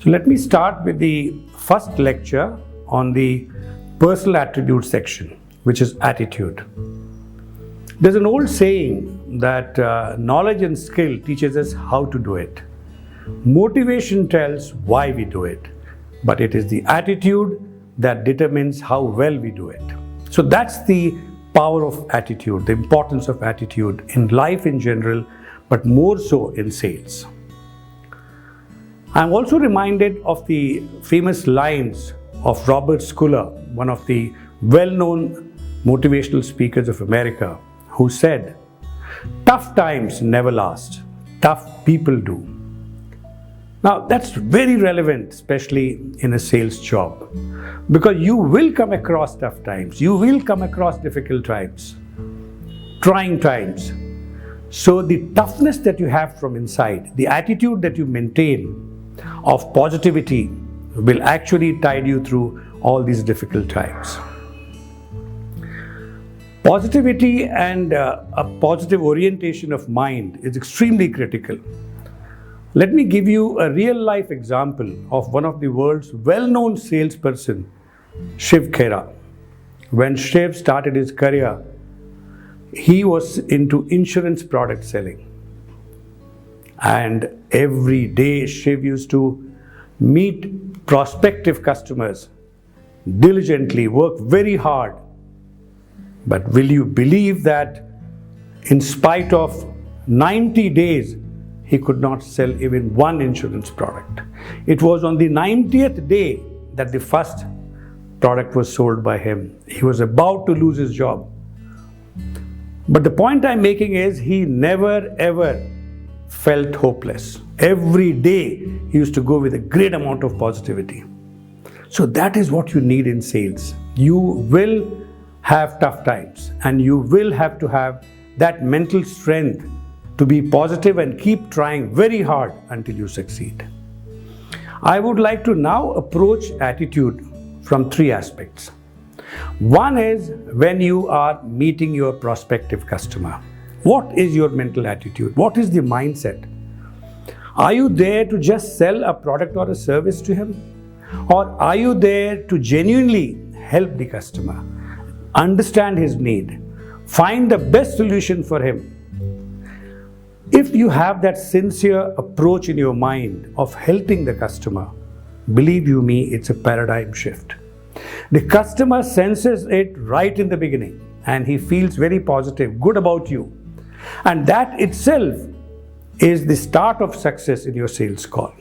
So let me start with the first lecture on the personal attribute section, which is attitude. There's an old saying that knowledge and skill teaches us how to do it. Motivation tells why we do it, but it is the attitude that determines how well we do it. So that's the power of attitude, the importance of attitude in life in general, but more so in sales. I'm also reminded of the famous lines of Robert Schuller, one of the well-known motivational speakers of America, who said, "Tough times never last, tough people do." Now that's very relevant, especially in a sales job, because you will come across tough times, you will come across difficult times, trying times. So the toughness that you have from inside, the attitude that you maintain of positivity will actually tide you through all these difficult times. Positivity and a positive orientation of mind is extremely critical. Let me give you a real life example of one of the world's well-known salesperson, Shiv Khera. When Shiv started his career, he was into insurance product selling. And every day Shiv used to meet prospective customers, diligently work very hard. But will you believe that in spite of 90 days, he could not sell even one insurance product. It was on the 90th day that the first product was sold by him. He was about to lose his job. But the point I'm making is he never ever felt hopeless. Every day he used to go with a great amount of positivity. So that is what you need in sales. You will have tough times and you will have to have that mental strength to be positive and keep trying very hard until you succeed. I would like to now approach attitude from three aspects. One is when you are meeting your prospective customer. What is your mental attitude? What is the mindset? Are you there to just sell a product or a service to him? Or are you there to genuinely help the customer, understand his need, find the best solution for him? If you have that sincere approach in your mind of helping the customer, believe you me, it's a paradigm shift. The customer senses it right in the beginning and he feels very positive, good about you. And that itself is the start of success in your sales call.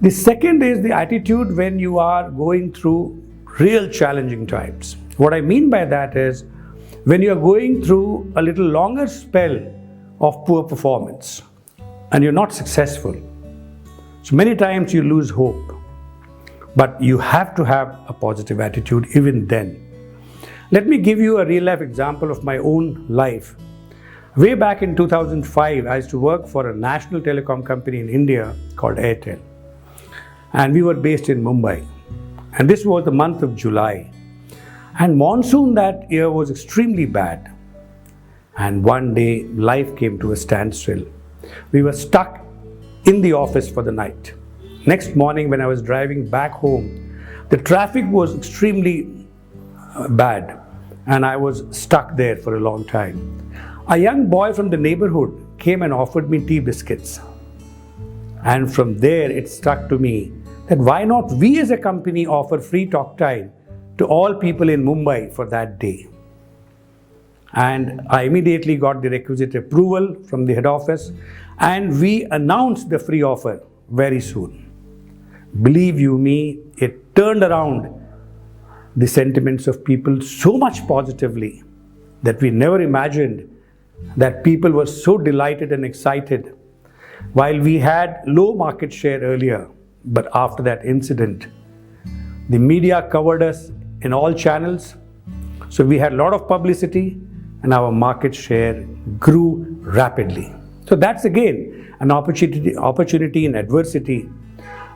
The second is the attitude when you are going through real challenging times. What I mean by that is when you are going through a little longer spell of poor performance and you're not successful. So many times you lose hope, but you have to have a positive attitude even then. Let me give you a real life example of my own life. Way back in 2005, I used to work for a national telecom company in India called Airtel. And we were based in Mumbai. And this was the month of July. And monsoon that year was extremely bad. And one day, life came to a standstill. We were stuck in the office for the night. Next morning, when I was driving back home, the traffic was extremely bad. And I was stuck there for a long time. A young boy from the neighborhood came and offered me tea biscuits. And from there, it struck to me that why not we as a company offer free talk time to all people in Mumbai for that day. And I immediately got the requisite approval from the head office and we announced the free offer very soon. Believe you me, it turned around the sentiments of people so much positively that we never imagined that people were so delighted and excited. While we had low market share earlier, but after that incident, the media covered us in all channels. So we had a lot of publicity and our market share grew rapidly. So that's again an opportunity in adversity,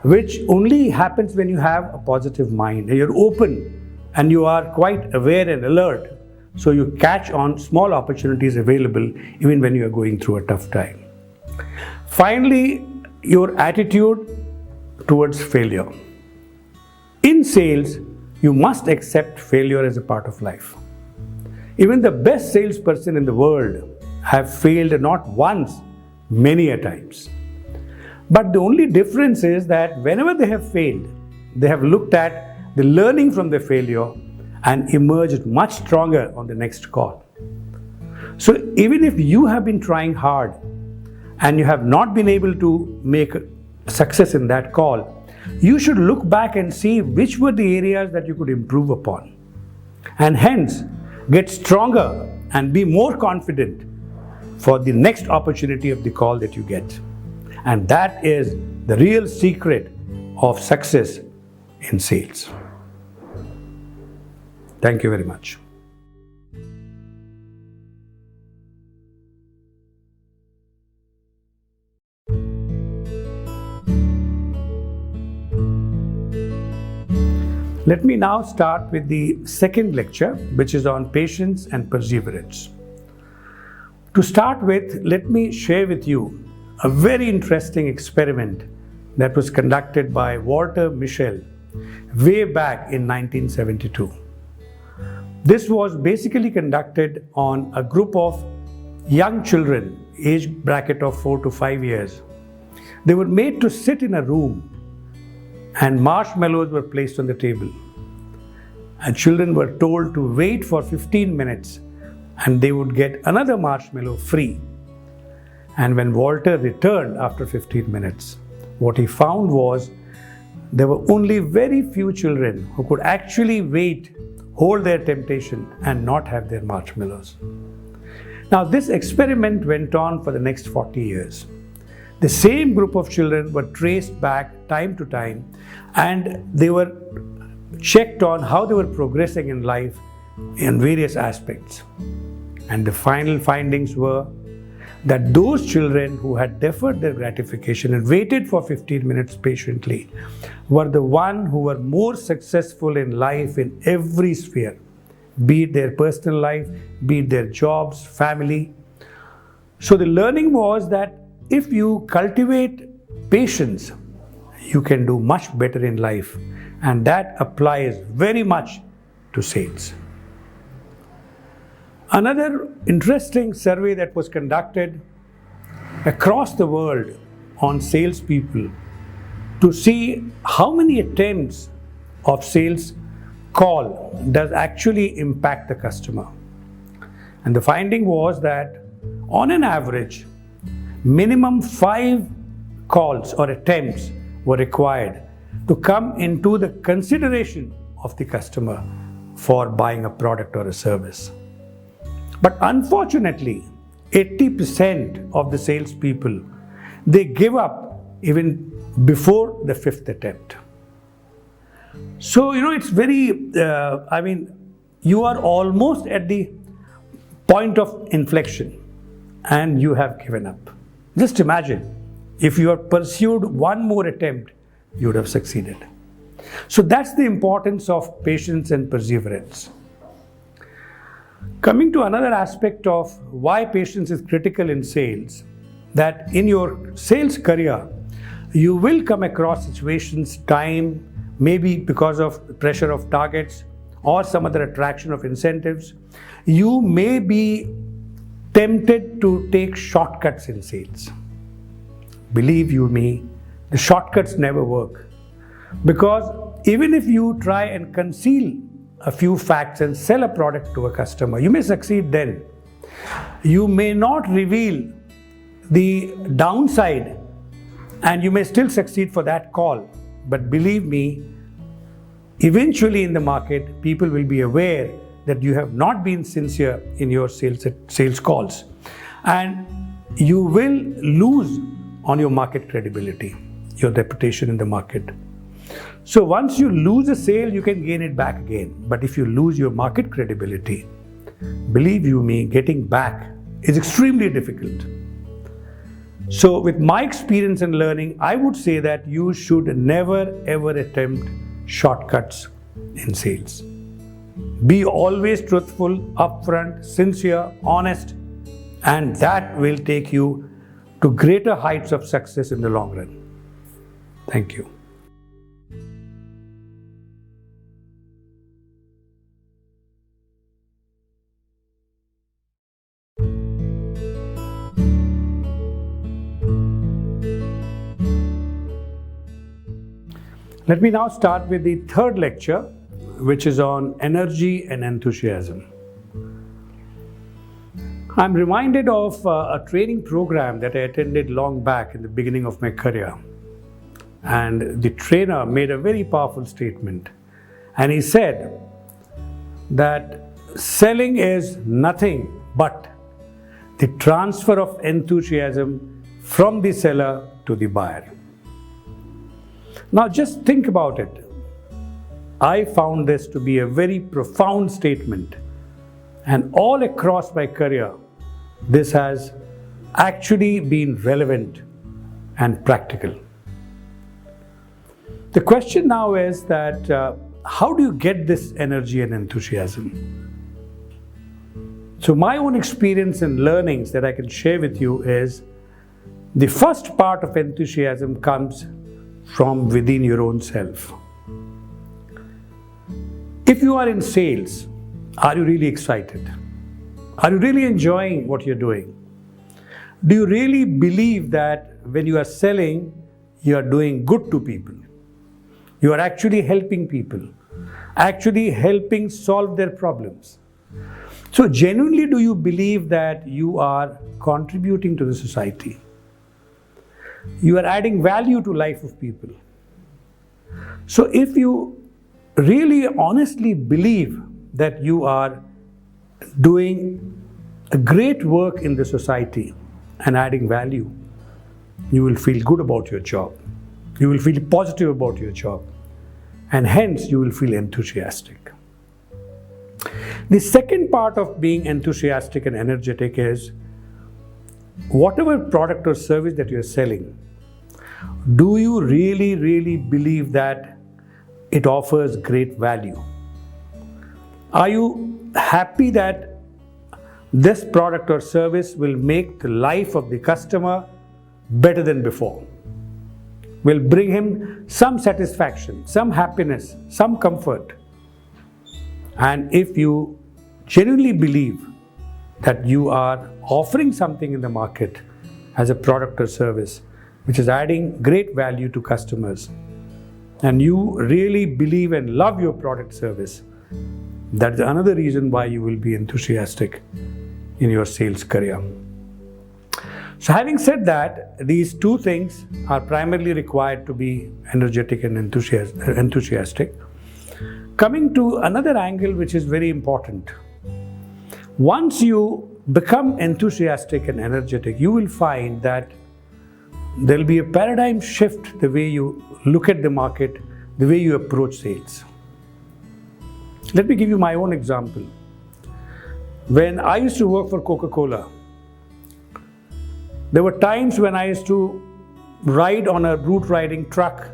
which only happens when you have a positive mind. You're open and you are quite aware and alert. So you catch on small opportunities available even when you are going through a tough time. Finally, your attitude towards failure. In sales, you must accept failure as a part of life. Even the best salesperson in the world have failed not once, many a times. But the only difference is that whenever they have failed, they have looked at the learning from the failure and emerged much stronger on the next call. So even if you have been trying hard and you have not been able to make success in that call, you should look back and see which were the areas that you could improve upon, and hence get stronger and be more confident for the next opportunity of the call that you get. And that is the real secret of success in sales. Thank you very much. Let me now start with the second lecture, which is on patience and perseverance. To start with, let me share with you a very interesting experiment that was conducted by Walter Mischel way back in 1972. This was basically conducted on a group of young children, age bracket of 4 to 5 years. They were made to sit in a room and marshmallows were placed on the table. And children were told to wait for 15 minutes and they would get another marshmallow free. And when Walter returned after 15 minutes, what he found was there were only very few children who could actually wait, hold their temptation and not have their marshmallows. Now this experiment went on for the next 40 years. The same group of children were traced back time to time and they were checked on how they were progressing in life in various aspects. And the final findings were that those children who had deferred their gratification and waited for 15 minutes patiently were the ones who were more successful in life in every sphere, be it their personal life, be it their jobs, family. So the learning was that if you cultivate patience, you can do much better in life, and that applies very much to sales. Another interesting survey that was conducted across the world on salespeople to see how many attempts of sales call does actually impact the customer. And the finding was that on an average, minimum 5 calls or attempts were required to come into the consideration of the customer for buying a product or a service. But unfortunately, 80% of the salespeople, they give up even before the 5th attempt. So, it's very, you are almost at the point of inflection and you have given up. Just imagine, if you had pursued one more attempt, you would have succeeded. So that's the importance of patience and perseverance. Coming to another aspect of why patience is critical in sales, that in your sales career, you will come across situations, time, maybe because of pressure of targets or some other attraction of incentives. You may be tempted to take shortcuts in sales. Believe you me, the shortcuts never work. Because even if you try and conceal a few facts and sell a product to a customer, you may succeed then. You may not reveal the downside and you may still succeed for that call. But believe me, eventually in the market, people will be aware that you have not been sincere in your sales calls. And you will lose on your market credibility, your reputation in the market. So once you lose a sale, you can gain it back again. But if you lose your market credibility, believe you me, getting back is extremely difficult. So with my experience and learning, I would say that you should never ever attempt shortcuts in sales. Be always truthful, upfront, sincere, honest, and that will take you to greater heights of success in the long run. Thank you. Let me now start with the third lecture, which is on energy and enthusiasm. I'm reminded of a training program that I attended long back in the beginning of my career. And the trainer made a very powerful statement. And he said that selling is nothing but the transfer of enthusiasm from the seller to the buyer. Now just think about it. I found this to be a very profound statement, and all across my career, this has actually been relevant and practical. The question now is that how do you get this energy and enthusiasm? So my own experience and learnings that I can share with you is the first part of enthusiasm comes from within your own self. If you are in sales, are you really excited? Are you really enjoying what you're doing? Do you really believe that when you are selling, you are doing good to people? You are actually helping people, actually helping solve their problems. So genuinely, do you believe that you are contributing to the society? You are adding value to life of people. So if you really honestly believe that you are doing a great work in the society and adding value, you will feel good about your job. You will feel positive about your job. And hence, you will feel enthusiastic. The second part of being enthusiastic and energetic is whatever product or service that you're selling, do you really believe that it offers great value? Are you happy that this product or service will make the life of the customer better than before? Will bring him some satisfaction, some happiness, some comfort? And if you genuinely believe that you are offering something in the market as a product or service which is adding great value to customers, and you really believe and love your product service, that's another reason why you will be enthusiastic in your sales career. So having said that, these two things are primarily required to be energetic and enthusiastic. Coming to another angle which is very important. Once you become enthusiastic and energetic, you will find that there will be a paradigm shift the way you look at the market, the way you approach sales. Let me give you my own example. When I used to work for Coca Cola, there were times when I used to ride on a route riding truck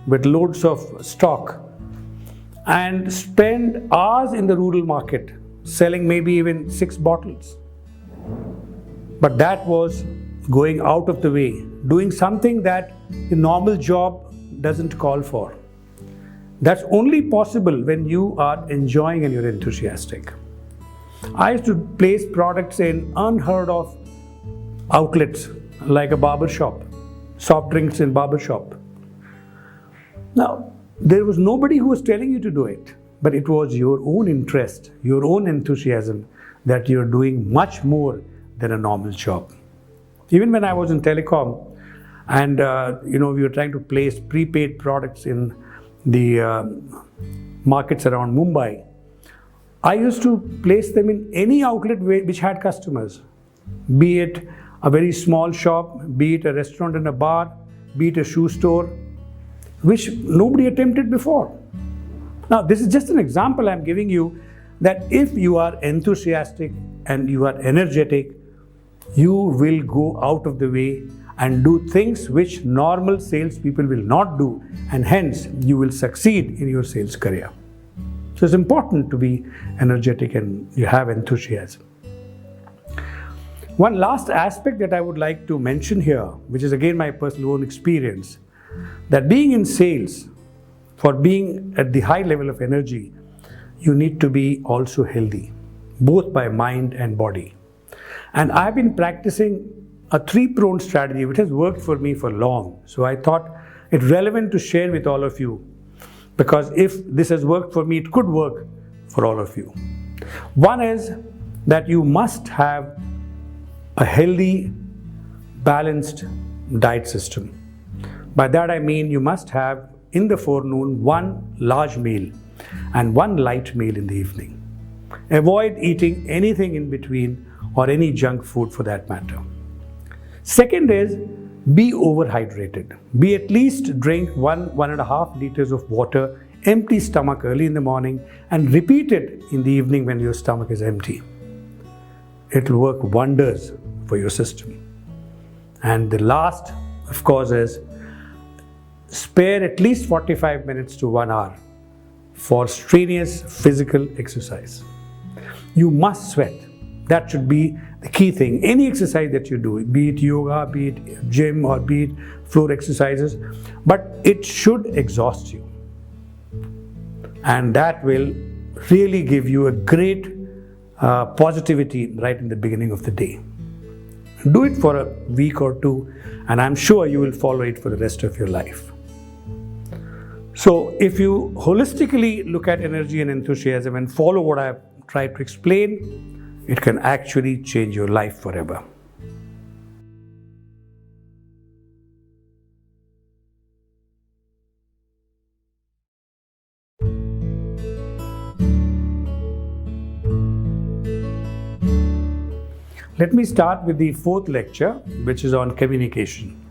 with loads of stock and spend hours in the rural market selling maybe even 6 bottles. But that was going out of the way, doing something that the normal job doesn't call for. That's only possible when you are enjoying and you're enthusiastic. I used to place products in unheard of outlets like a barber shop, soft drinks in barber shop. Now, there was nobody who was telling you to do it, but it was your own interest, your own enthusiasm that you're doing much more than a normal job. Even when I was in telecom and we were trying to place prepaid products in the markets around Mumbai, I used to place them in any outlet which had customers, be it a very small shop, be it a restaurant and a bar, be it a shoe store, which nobody attempted before. Now, this is just an example I'm giving you that if you are enthusiastic and you are energetic, you will go out of the way and do things which normal salespeople will not do, and hence you will succeed in your sales career. So it's important to be energetic and you have enthusiasm. One last aspect that I would like to mention here, which is again my personal own experience, that being in sales, for being at the high level of energy, you need to be also healthy, both by mind and body. And I've been practicing a 3-pronged strategy which has worked for me for long. So I thought it relevant to share with all of you because if this has worked for me, it could work for all of you. One is that you must have a healthy, balanced diet system. By that I mean you must have in the forenoon one large meal and one light meal in the evening. Avoid eating anything in between or any junk food for that matter. Second is be overhydrated. Be at least drink 1.5 liters of water, empty stomach early in the morning, and repeat it in the evening when your stomach is empty. It will work wonders for your system. And the last, of course, is spare at least 45 minutes to 1 hour for strenuous physical exercise. You must sweat. That should be the key thing. Any exercise that you do, be it yoga, be it gym, or be it floor exercises, but it should exhaust you. And that will really give you a great positivity right in the beginning of the day. Do it for a week or two, and I'm sure you will follow it for the rest of your life. So if you holistically look at energy and enthusiasm and follow what I've tried to explain, it can actually change your life forever. Let me start with the fourth lecture, which is on communication.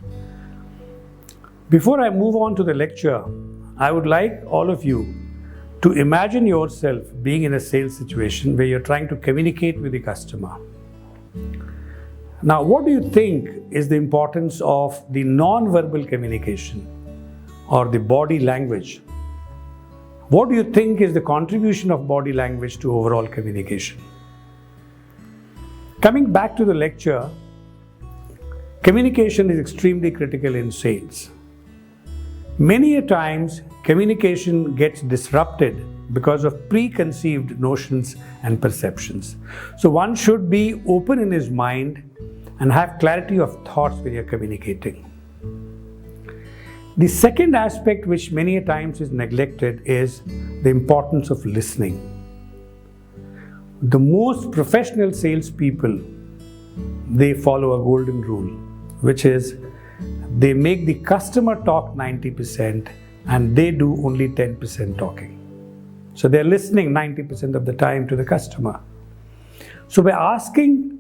Before I move on to the lecture, I would like all of you to imagine yourself being in a sales situation where you're trying to communicate with the customer. Now, what do you think is the importance of the non-verbal communication or the body language? What do you think is the contribution of body language to overall communication? Coming back to the lecture, communication is extremely critical in sales. Many a times, communication gets disrupted because of preconceived notions and perceptions. So one should be open in his mind and have clarity of thoughts when you're communicating. The second aspect, which many a times is neglected, is the importance of listening. The most professional salespeople, they follow a golden rule, which is they make the customer talk 90% and they do only 10% talking. So they're listening 90% of the time to the customer. So by asking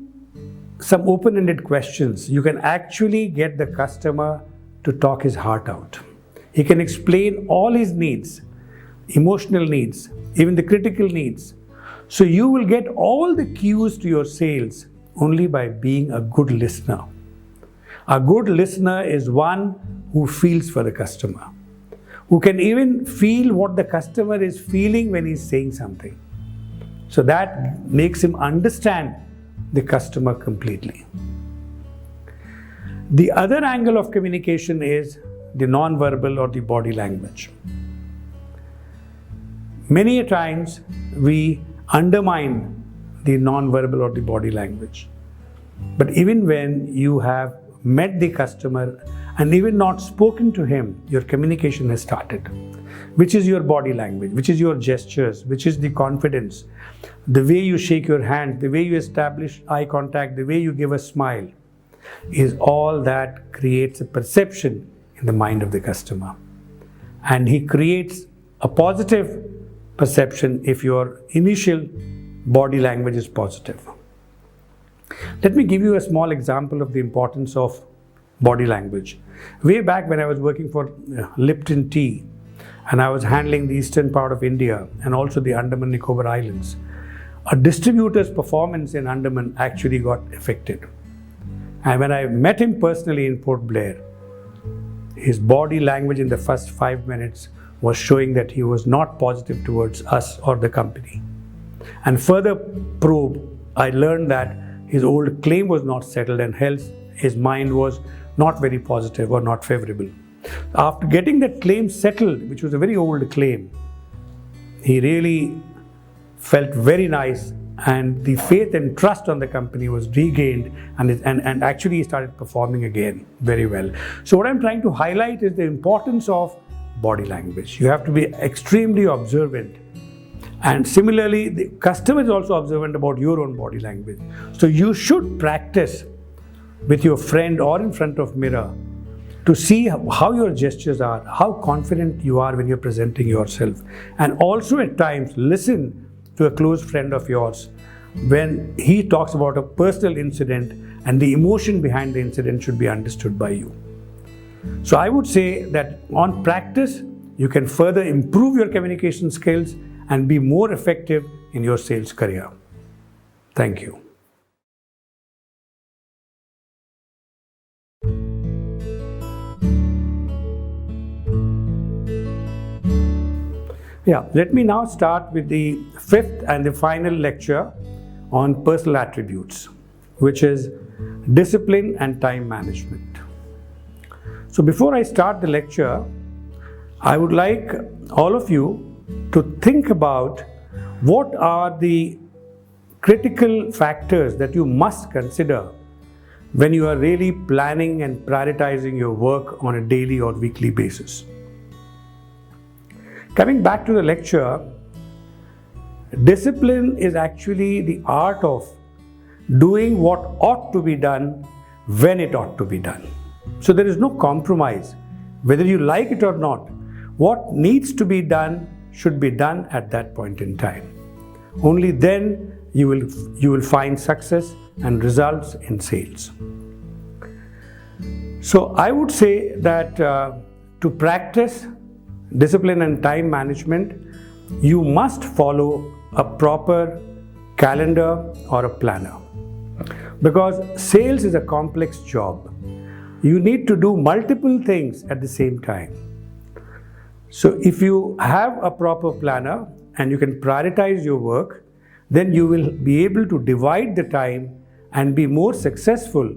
some open-ended questions, you can actually get the customer to talk his heart out. He can explain all his needs, emotional needs, even the critical needs. So you will get all the cues to your sales only by being a good listener. A good listener is one who feels for the customer, who can even feel what the customer is feeling when he's saying something. So that makes him understand the customer completely. The other angle of communication is the non-verbal or the body language. Many a times we undermine the non-verbal or the body language. But even when you have met the customer and even not spoken to him, your communication has started. Which is your body language, which is your gestures, which is the confidence, the way you shake your hand, the way you establish eye contact, the way you give a smile, is all that creates a perception in the mind of the customer. And he creates a positive perception if your initial body language is positive. Let me give you a small example of the importance of body language. Way back when I was working for Lipton Tea and I was handling the eastern part of India and also the Andaman Nicobar Islands, a distributor's performance in Andaman actually got affected. And when I met him personally in Port Blair, his body language in the first 5 minutes was showing that he was not positive towards us or the company. And further probe, I learned that his old claim was not settled and hence his mind was not very positive or not favorable. After getting that claim settled, which was a very old claim, he really felt very nice and the faith and trust on the company was regained and actually he started performing again very well. So what I'm trying to highlight is the importance of body language. You have to be extremely observant. And similarly, the customer is also observant about your own body language. So you should practice with your friend or in front of mirror to see how your gestures are, how confident you are when you're presenting yourself. And also at times listen to a close friend of yours when he talks about a personal incident, and the emotion behind the incident should be understood by you. So I would say that on practice, you can further improve your communication skills and be more effective in your sales career. Thank you. Let me now start with the fifth and the final lecture on personal attributes, which is discipline and time management. So before I start the lecture, I would like all of you to think about what are the critical factors that you must consider when you are really planning and prioritizing your work on a daily or weekly basis. Coming back to the lecture, discipline is actually the art of doing what ought to be done when it ought to be done. So there is no compromise. Whether you like it or not, what needs to be done should be done at that point in time. Only then you will find success and results in sales. So I would say that to practice discipline and time management, you must follow a proper calendar or a planner, because sales is a complex job. You need to do multiple things at the same time. So if you have a proper planner and you can prioritize your work, then you will be able to divide the time and be more successful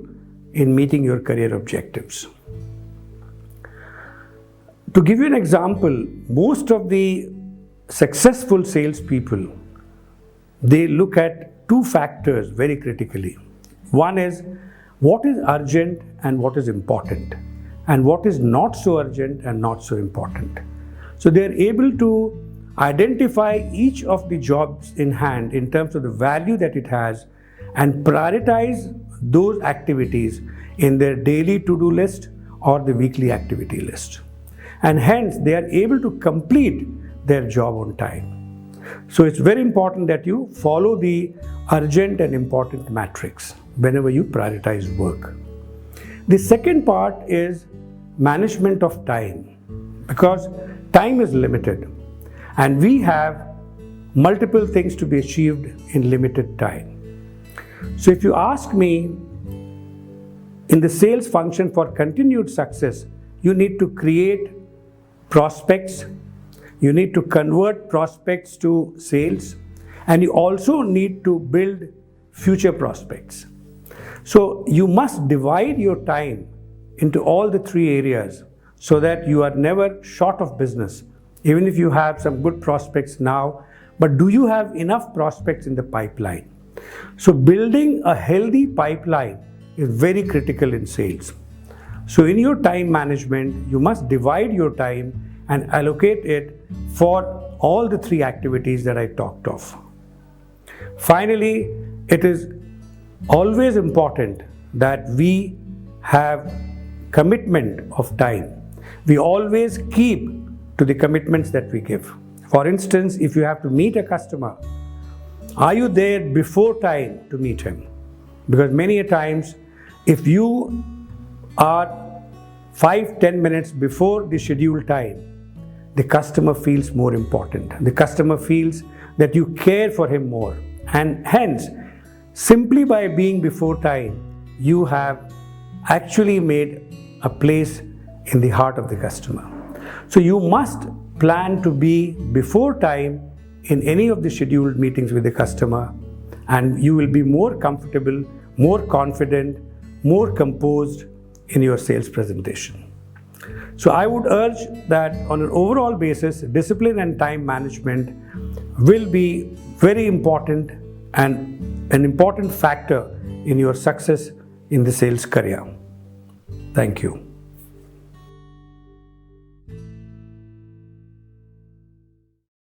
in meeting your career objectives. To give you an example, most of the successful salespeople, they look at two factors very critically. One is what is urgent and what is important, and what is not so urgent and not so important. So they are able to identify each of the jobs in hand in terms of the value that it has and prioritize those activities in their daily to-do list or the weekly activity list. And hence they are able to complete their job on time. So it's very important that you follow the urgent and important matrix whenever you prioritize work. The second part is management of time, because time is limited and we have multiple things to be achieved in limited time. So if you ask me, in the sales function for continued success, you need to create prospects, you need to convert prospects to sales, and you also need to build future prospects. So you must divide your time into all the three areas so that you are never short of business, even if you have some good prospects now, but do you have enough prospects in the pipeline? So building a healthy pipeline is very critical in sales. So in your time management, you must divide your time and allocate it for all the three activities that I talked of. Finally, it is always important that we have commitment of time. We always keep to the commitments that we give. For instance, if you have to meet a customer, are you there before time to meet him? Because many a times, if you are 5-10 minutes before the scheduled time, the customer feels more important. The customer feels that you care for him more. And hence, simply by being before time, you have actually made a place in the heart of the customer. So you must plan to be before time in any of the scheduled meetings with the customer, and you will be more comfortable, more confident, more composed in your sales presentation. So I would urge that on an overall basis, discipline and time management will be very important and an important factor in your success in the sales career. Thank you.